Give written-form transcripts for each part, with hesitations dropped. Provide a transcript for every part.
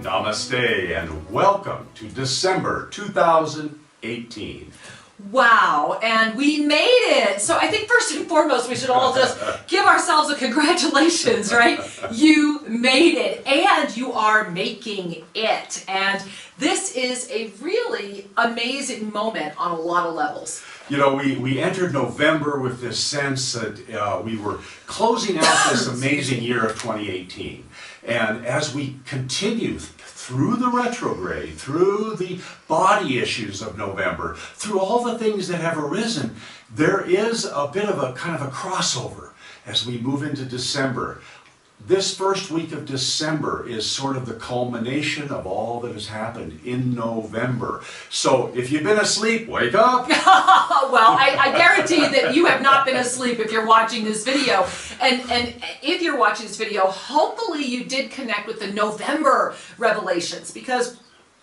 Namaste and welcome to December 2018. Wow, and we made it! So I think first and foremost we should all just give ourselves a congratulations, right? You made it, and you are making it. And this is a really amazing moment on a lot of levels. You know, we entered November with this sense that we were closing out this amazing year of 2018. And as we continue through the retrograde, through the body issues of November, through all the things that have arisen, there is a bit of a kind of a crossover as we move into December. This first week of December is sort of the culmination of all that has happened in November. So if you've been asleep, wake up. Well, I guarantee that you have not been asleep if you're watching this video. And if you're watching this video, hopefully you did connect with the November revelations, because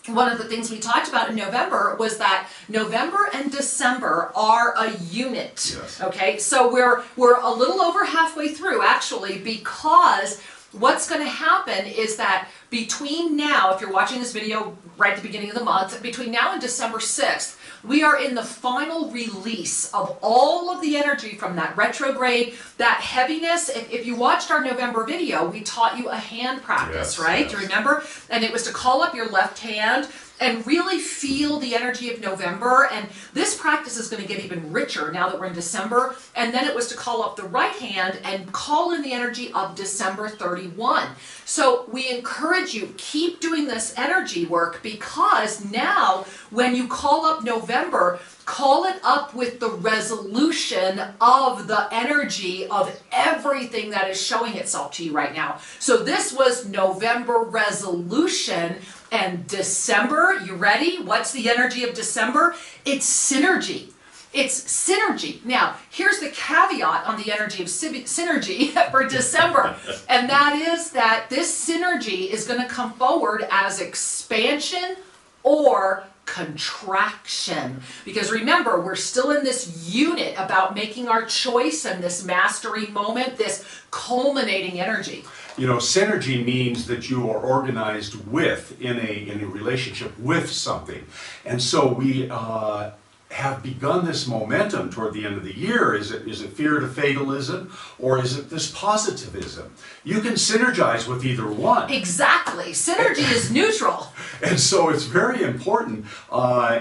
one of the things we talked about in November was that November and December are a unit. Yes. Okay, so we're a little over halfway through actually, because what's going to happen is that between now, if you're watching this video right at the beginning of the month, between now and December 6th, we are in the final release of all of the energy from that retrograde, that heaviness. If you watched our November video, we taught you a hand practice, yes, right? yes. Do you remember? And it was to call up your left hand and really feel the energy of November. And this practice is going to get even richer now that we're in December. And then it was to call up the right hand and call in the energy of December 31. So we encourage you, keep doing this energy work, because now when you call up November, call it up with the resolution of the energy of everything that is showing itself to you right now. So this was November resolution. And December, you ready? What's the energy of December? It's synergy. It's synergy. Now, here's the caveat on the energy of synergy for December. And that is that this synergy is going to come forward as expansion or contraction. Because remember, we're still in this unit about making our choice and this mastery moment, this culminating energy. You know, synergy means that you are organized with, in a relationship with something. And so we have begun this momentum toward the end of the year. Is it fear to fatalism, or is it this positivism? You can synergize with either one. Exactly. Synergy is neutral. And so it's very important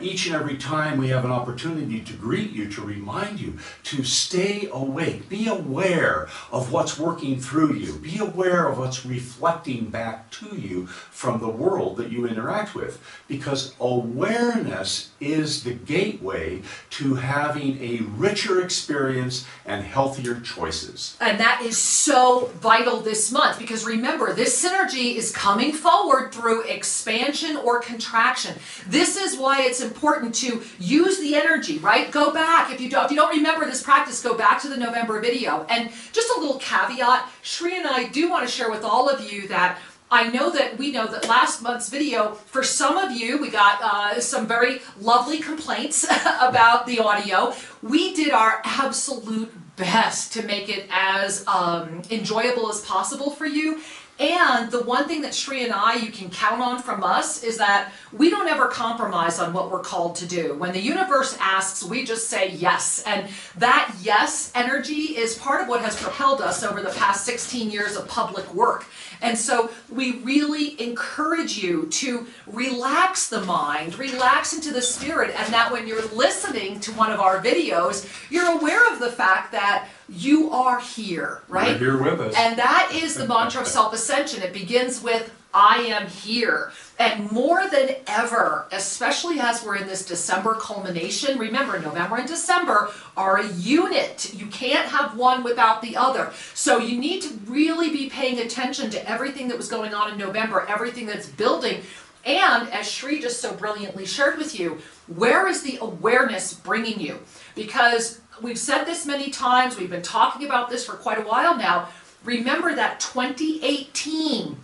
each and every time we have an opportunity to greet you, to remind you to stay awake. Be aware of what's working through you. Be aware of what's reflecting back to you from the world that you interact with. Because awareness is the gateway to having a richer experience and healthier choices. And that is so vital this month, because remember, this synergy is coming forward through expansion or contraction. This is why it's important to use the energy, right? Go back. If you don't remember this practice, go back to the November video. And just a little caveat, Shri and I do want to share with all of you that we know that last month's video, for some of you, we got some very lovely complaints about the audio. We did our absolute best to make it as enjoyable as possible for you. And the one thing that Shri and I, you can count on from us, is that we don't ever compromise on what we're called to do. When the universe asks, we just say yes. And that yes energy is part of what has propelled us over the past 16 years of public work. And so we really encourage you to relax the mind, relax into the spirit, and that when you're listening to one of our videos, you're aware of the fact that you are here, right? You're here with us. And that is the mantra of self-ascension. It begins with, I am here. And more than ever, especially as we're in this December culmination, remember, November and December are a unit. You can't have one without the other. So you need to really be paying attention to everything that was going on in November, everything that's building. And as Shri just so brilliantly shared with you, where is the awareness bringing you? Because we've said this many times, we've been talking about this for quite a while now. Remember that 2018,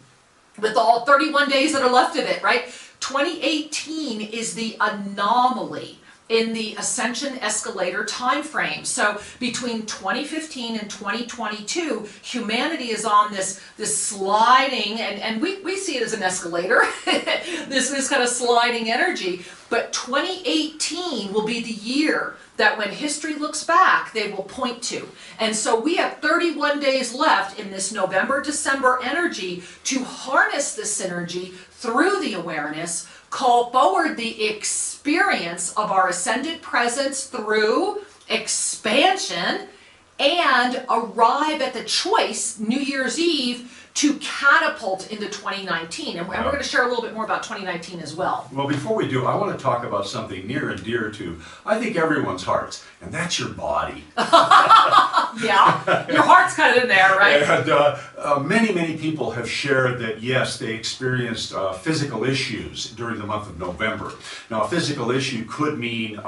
with all 31 days that are left of it, right? 2018 is the anomaly. in the ascension escalator time frame. So between 2015 and 2022, humanity is on this sliding, and we see it as an escalator, this kind of sliding energy. But 2018 will be the year that when history looks back, they will point to. And so we have 31 days left in this November-December energy to harness this energy through the awareness, call forward the experience of our ascended presence through expansion, and arrive at the choice, New Year's Eve, to catapult into 2019. And we're going to share a little bit more about 2019 as well. Well, before we do, I want to talk about something near and dear to, I think, everyone's hearts, and that's your body. Yeah, your heart's kind of in there, right? And many people have shared that, yes, they experienced physical issues during the month of November. Now, a physical issue could mean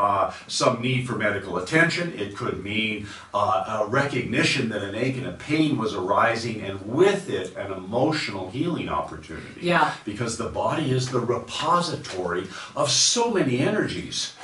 some need for medical attention. It could mean a recognition that an ache and a pain was arising, and with it, an emotional healing opportunity. Yeah. Because the body is the repository of so many energies.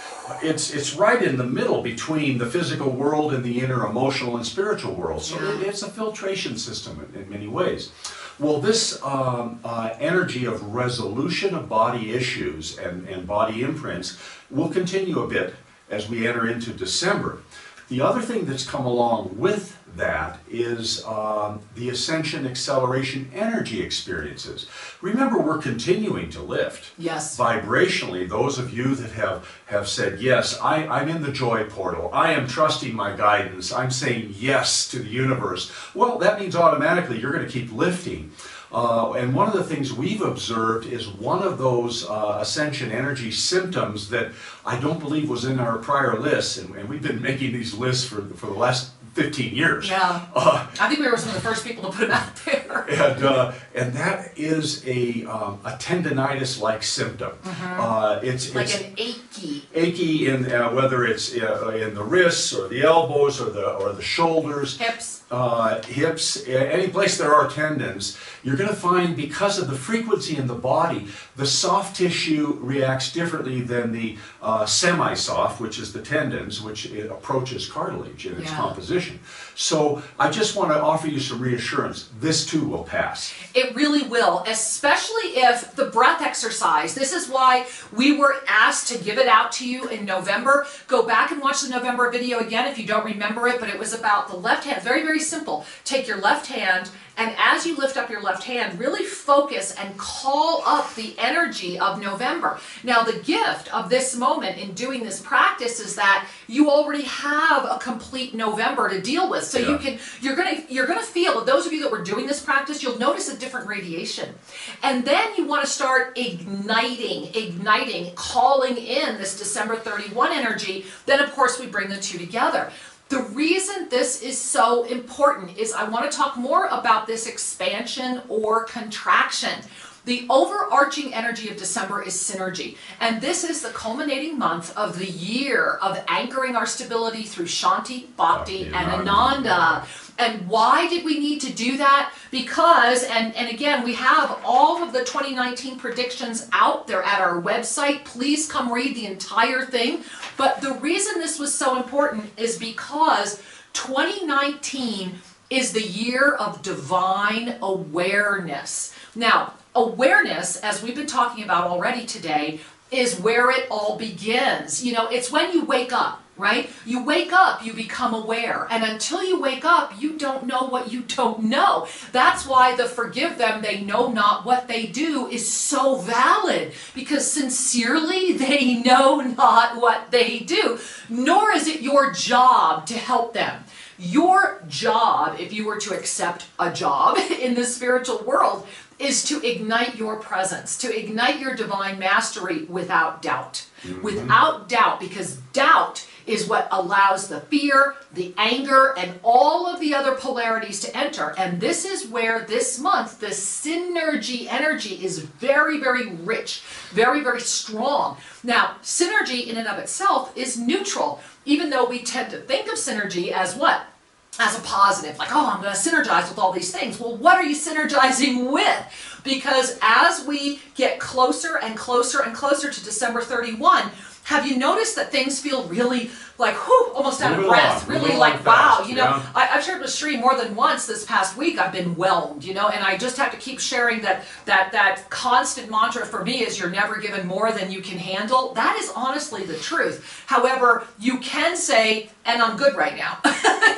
It's right in the middle between the physical world and the inner emotional and spiritual world. So it's a filtration system in many ways. Well, this energy of resolution of body issues and body imprints will continue a bit as we enter into December. The other thing that's come along with that is the ascension acceleration energy experiences. Remember, we're continuing to lift. Yes. Vibrationally, those of you that have said, yes, I'm in the joy portal, I am trusting my guidance, I'm saying yes to the universe, well, that means automatically you're going to keep lifting. And one of the things we've observed is one of those ascension energy symptoms that I don't believe was in our prior lists, and we've been making these lists for the last 15 years. Yeah. I think we were some of the first people to put them out there. And that is a tendinitis-like symptom. It's like an achy. Achy in whether it's in the wrists or the elbows or the shoulders. Hips. Any place there are tendons, you're going to find, because of the frequency in the body, the soft tissue reacts differently than the semi-soft, which is the tendons, which it approaches cartilage in its composition. So I just want to offer you some reassurance. This too will pass. It really will, especially if the breath exercise. This is why we were asked to give it out to you in November. Go back and watch the November video again if you don't remember it, but it was about the left hand. Very, very simple. Take your left hand, and as you lift up your left hand, really focus and call up the energy of November. Now, the gift of this moment in doing this practice is that you already have a complete November to deal with. So you're gonna feel, those of you that were doing this practice, you'll notice a different radiation. And then you want to start igniting, calling in this December 31 energy. Then, of course, we bring the two together. The reason this is so important is I want to talk more about this expansion or contraction. The overarching energy of December is synergy, and this is the culminating month of the year of anchoring our stability through Shanti, Bhakti, and Ananda. And why did we need to do that? Because, and again, we have all of the 2019 predictions out there at our website. Please come read the entire thing. But the reason this was so important is because 2019 is the year of divine awareness. Now, awareness, as we've been talking about already today, is where it all begins. You know, it's when you wake up, right? You wake up, you become aware. And until you wake up, you don't know what you don't know. That's why the forgive them, they know not what they do is so valid. Because sincerely, they know not what they do. Nor is it your job to help them. Your job, if you were to accept a job in the spiritual world, is to ignite your presence, to ignite your divine mastery without doubt. Without doubt, because doubt is what allows the fear, the anger, and all of the other polarities to enter. And this is where this month, the synergy energy is very, very rich, very, very strong. Now, synergy in and of itself is neutral, even though we tend to think of synergy as what? As a positive, like, oh, I'm going to synergize with all these things. Well, what are you synergizing with? Because as we get closer and closer and closer to December 31, Have you noticed that things feel really like, whew, almost out of Moving breath? on, Really moving like, on wow, fast, you know, yeah. I've shared with Sri more than once this past week. I've been whelmed, you know, and I just have to keep sharing that constant mantra for me is you're never given more than you can handle. That is honestly the truth. However, you can say, and I'm good right now.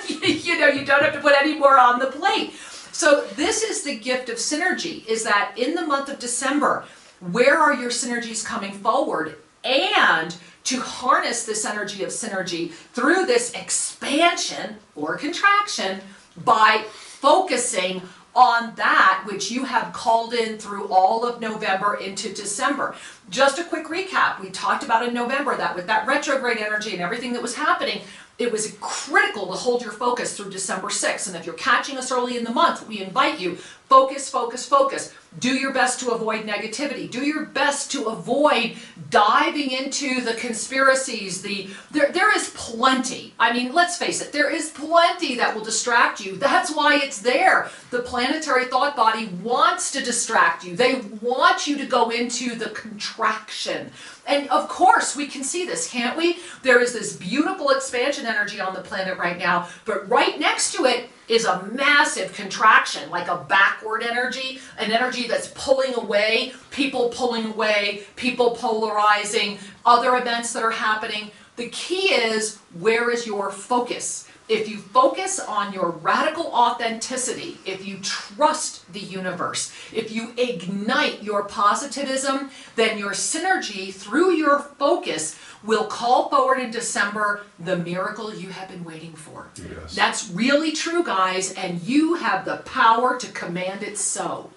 You know, you don't have to put any more on the plate. So this is the gift of synergy, is that in the month of December, where are your synergies coming forward? And to harness this energy of synergy through this expansion or contraction by focusing on that which you have called in through all of November into December. Just a quick recap. We talked about in November that with that retrograde energy and everything that was happening, it was critical to hold your focus through December 6th. And if you're catching us early in the month, we invite you, focus, focus, focus. Do your best to avoid negativity. Do your best to avoid diving into the conspiracies. There is plenty. I mean, let's face it, there is plenty that will distract you. That's why it's there. The planetary thought body wants to distract you. They want you to go into the contraction. And of course, we can see this, can't we? There is this beautiful expansion energy on the planet right now, but right next to it is a massive contraction, like a backward energy, an energy that's pulling away, people polarizing, other events that are happening. The key is, where is your focus? If you focus on your radical authenticity, if you trust the universe, if you ignite your positivism, then your synergy through your focus will call forward in December the miracle you have been waiting for. Yes. That's really true, guys, and you have the power to command it so.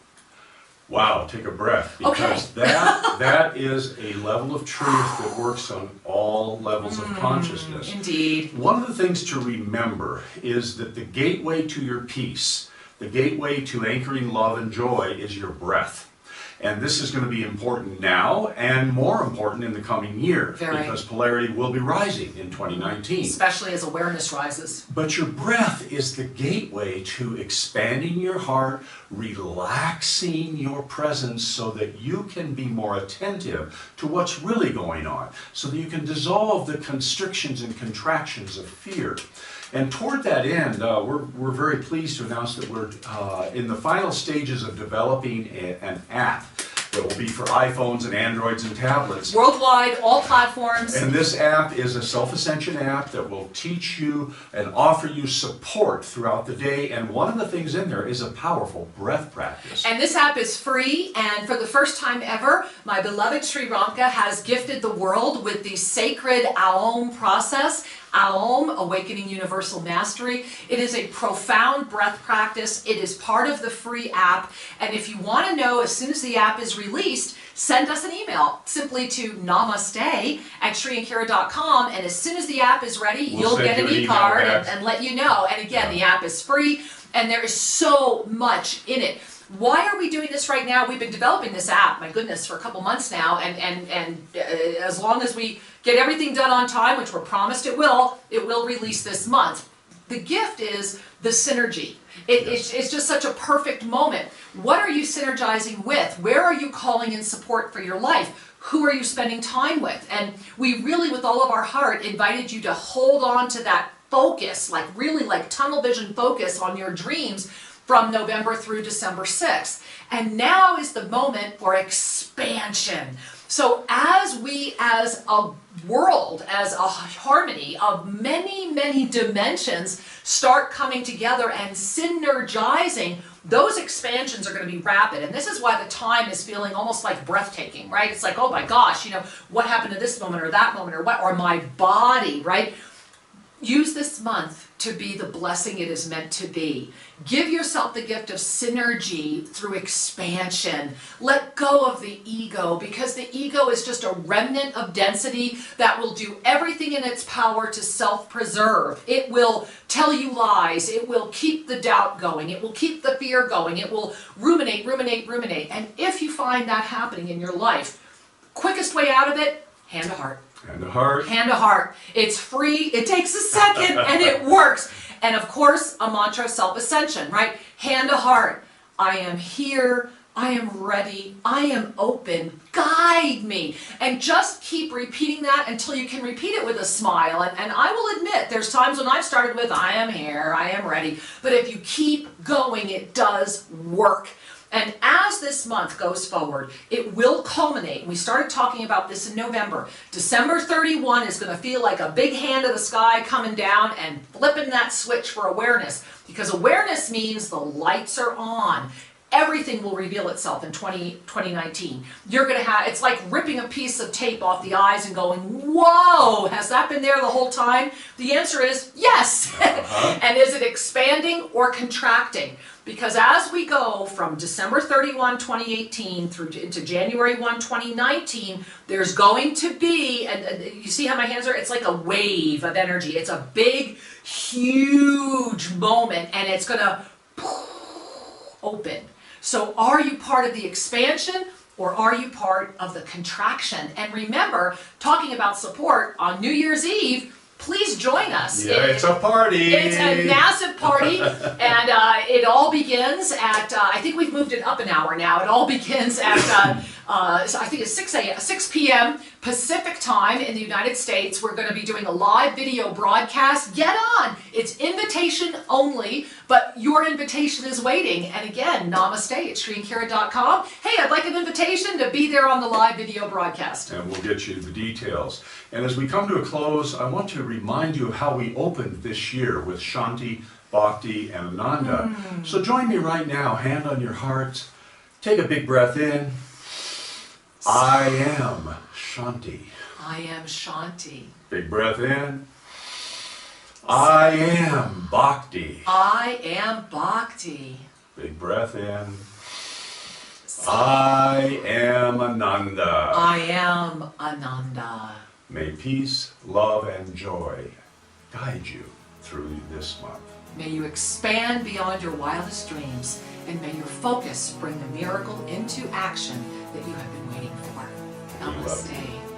Wow, take a breath, because that is a level of truth that works on all levels of consciousness. Indeed. One of the things to remember is that the gateway to your peace, the gateway to anchoring love and joy is your breath. And this is going to be important now and more important in the coming year, because polarity will be rising in 2019. Especially as awareness rises. But your breath is the gateway to expanding your heart, relaxing your presence so that you can be more attentive to what's really going on, so that you can dissolve the constrictions and contractions of fear. And toward that end, we're very pleased to announce that we're in the final stages of developing an app that will be for iPhones and Androids and tablets. Worldwide, all platforms. And this app is a self-ascension app that will teach you and offer you support throughout the day. And one of the things in there is a powerful breath practice. And this app is free, and for the first time ever, my beloved Sri Ramka has gifted the world with the sacred Aum process. Aum, Awakening Universal Mastery. It is a profound breath practice. It is part of the free app. And if you want to know, as soon as the app is released, send us an email simply to namaste@shriandkira.com. And as soon as the app is ready, you'll get an e-card and let you know. And again, the app is free, and there is so much in it. Why are we doing this right now? We've been developing this app, my goodness, for a couple months now, and as long as we get everything done on time, which we're promised it will release this month. The gift is the synergy. It's just such a perfect moment. What are you synergizing with? Where are you calling in support for your life? Who are you spending time with? And we really, with all of our heart, invited you to hold on to that focus, like really like tunnel vision focus on your dreams from November through December 6th. And now is the moment for expansion. So as we, as a world, as a harmony of many, many dimensions start coming together and synergizing, those expansions are going to be rapid. And this is why the time is feeling almost like breathtaking, right? It's like, oh my gosh, you know, what happened to this moment or that moment or what, or my body, right? Use this month to be the blessing it is meant to be. Give yourself the gift of synergy through expansion. Let go of the ego, because the ego is just a remnant of density that will do everything in its power to self-preserve. It will tell you lies. It will keep the doubt going. It will keep the fear going. It will ruminate, ruminate, ruminate. And if you find that happening in your life, quickest way out of it, hand to heart. Hand to heart. Hand to heart. It's free, it takes a second, and it works. And of course, a mantra, self-ascension, right? Hand to heart. I am here, I am ready, I am open, guide me. And just keep repeating that until you can repeat it with a smile. And I will admit, there's times when I've started with, I am here, I am ready. But if you keep going, it does work. And as this month goes forward, it will culminate. We started talking about this in November. December 31 is going to feel like a big hand of the sky coming down and flipping that switch for awareness. Because awareness means the lights are on. Everything will reveal itself in 2019. You're going to have, it's like ripping a piece of tape off the eyes and going, whoa, has that been there the whole time? The answer is yes. And is it expanding or contracting? Because as we go from December 31, 2018 through into January 1, 2019, there's going to be, and you see how my hands are? It's like a wave of energy. It's a big, huge moment, and it's going to open. So are you part of the expansion or are you part of the contraction? And remember, talking about support on New Year's Eve, please join us. Yeah, it's a party. It's a massive party, and it all begins at, I think we've moved it up an hour now. It all begins at, I think it's 6 p.m. Pacific time in the United States. We're going to be doing a live video broadcast. Get on. It's invitation only, but your invitation is waiting. And again, namaste at ShriandKara.com. Hey, I'd like an invitation to be there on the live video broadcast. And we'll get you the details. And as we come to a close, I want to remind you of how we opened this year with Shanti, Bhakti, and Ananda. So join me right now, hand on your heart. Take a big breath in. I am Shanti. I am Shanti. Big breath in. I am Bhakti. I am Bhakti. Big breath in. I am Ananda. I am Ananda. May peace, love, and joy guide you through this month. May you expand beyond your wildest dreams, and may your focus bring the miracle into action that you have been waiting for. We love you. Namaste.